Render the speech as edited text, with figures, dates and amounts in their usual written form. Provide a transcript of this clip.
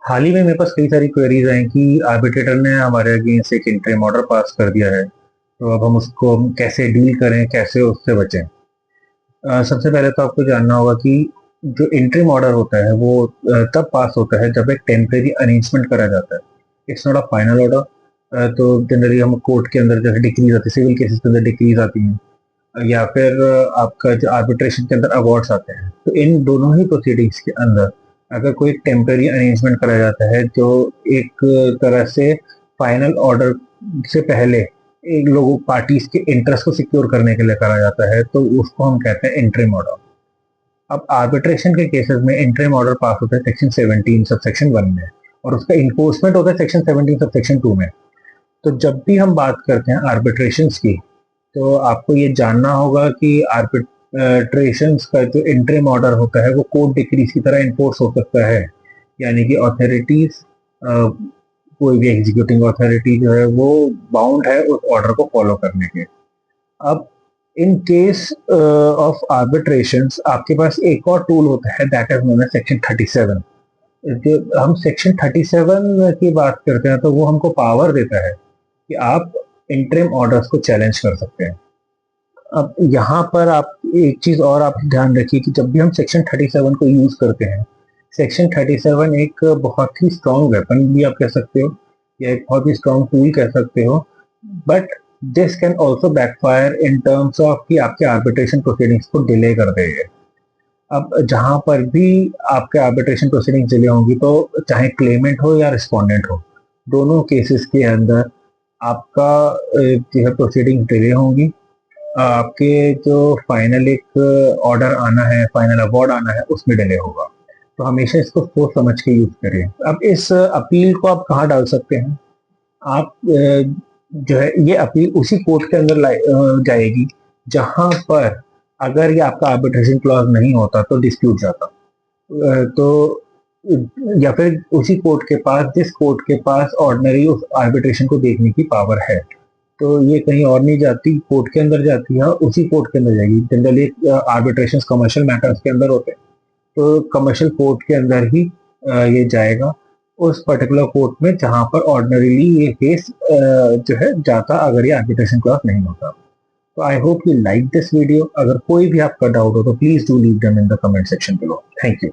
हाल ही में मेरे पास कई सारी क्वेरीज आई कि आर्बिट्रेटर ने हमारे अगेंस्ट एक इंटरिम ऑर्डर पास कर दिया है। तो अब हम उसको कैसे डील करें, कैसे उससे बचें। सबसे पहले तो आपको जानना होगा कि जो इंटरिम ऑर्डर होता है वो तब पास होता है जब एक टेम्परेरी अरेंजमेंट करा जाता है। It's not a final order. तो जनरली हम कोर्ट के अंदर जैसे डिक्रीज आती है, सिविल केसेस के अंदर डिक्रीज आती हैं, या फिर आपका जो आर्बिट्रेशन के अंदर अवार्ड्स आते हैं। तो इन दोनों ही प्रोसीडिंग्स के अंदर अगर कोई टेम्पररी अरेंजमेंट करा जाता है जो एक तरह से फाइनल ऑर्डर से पहले एक लोगों पार्टीज के इंटरेस्ट को सिक्योर करने के लिए करा जाता है, तो उसको हम कहते हैं इंटरिम ऑर्डर। अब आर्बिट्रेशन के केसेस में इंटरिम ऑर्डर पास होता है सेक्शन 17 सब सेक्शन 1 में, और उसका इन्फोर्समेंट होता है सेक्शन 17 सब सेक्शन 2 में। तो जब भी हम बात करते हैं आर्बिट्रेशन की, तो आपको ये जानना होगा कि आर्बिट्रेशन का जो इंटरिम ऑर्डर होता है वो कोर्ट डिक्रीज की तरह इन्फोर्स हो सकता है। यानी कि अथॉरिटीज, कोई भी एग्जीक्यूटिंग अथॉरिटी जो है वो बाउंड है उस ऑर्डर को फॉलो करने के। अब इन केस ऑफ आर्बिट्रेशंस आपके पास एक और टूल होता है, that is known as section 37। जो हम सेक्शन 37 की बात करते हैं तो वो हमको पावर देता है कि आप इंटरिम ऑर्डर्स को चैलेंज कर सकते हैं। अब यहाँ पर आप एक चीज और आप ध्यान रखिए कि जब भी हम सेक्शन 37 को यूज करते हैं, सेक्शन 37 एक बहुत ही स्ट्रॉन्ग वेपन भी आप कह सकते हो, या एक बहुत ही स्ट्रॉन्ग टूल कह सकते हो। But this can also backfire in terms of कि आपके आर्बिट्रेशन प्रोसीडिंग्स को डिले कर देंगे। अब जहां पर भी आपके आर्बिट्रेशन प्रोसीडिंग्स डिले होंगी, तो चाहे क्लेमेंट हो या रिस्पोंडेंट हो, दोनों केसेस के अंदर आपका जो है प्रोसीडिंग डिले होंगी। आपके जो फाइनल एक ऑर्डर आना है, फाइनल अवार्ड आना है, उसमें डिले होगा। तो हमेशा इसको सोच समझ के यूज करिए। अब इस अपील को आप कहाँ डाल सकते हैं? आप जो है ये अपील उसी कोर्ट के अंदर जाएगी जहां पर अगर ये आपका आर्बिट्रेशन क्लॉज नहीं होता तो डिस्प्यूट जाता। तो या फिर उसी कोर्ट के पास जिस कोर्ट के पास ऑर्डिनरी उस आर्बिट्रेशन को देखने की पावर है, तो ये कहीं और नहीं जाती, कोर्ट के अंदर जाती है, उसी कोर्ट के अंदर जाएगी। जनरली आर्बिट्रेशन कमर्शियल मैटर्स के अंदर होते हैं, तो कमर्शियल कोर्ट के अंदर ही ये जाएगा, उस पर्टिकुलर कोर्ट में जहां पर ऑर्डिनरीली ये केस जो है जाता अगर ये आर्बिट्रेशन क्लॉज नहीं होता। तो I hope you like this video. अगर कोई भी आपका डाउट हो तो please do leave them in the comment section below. Thank you.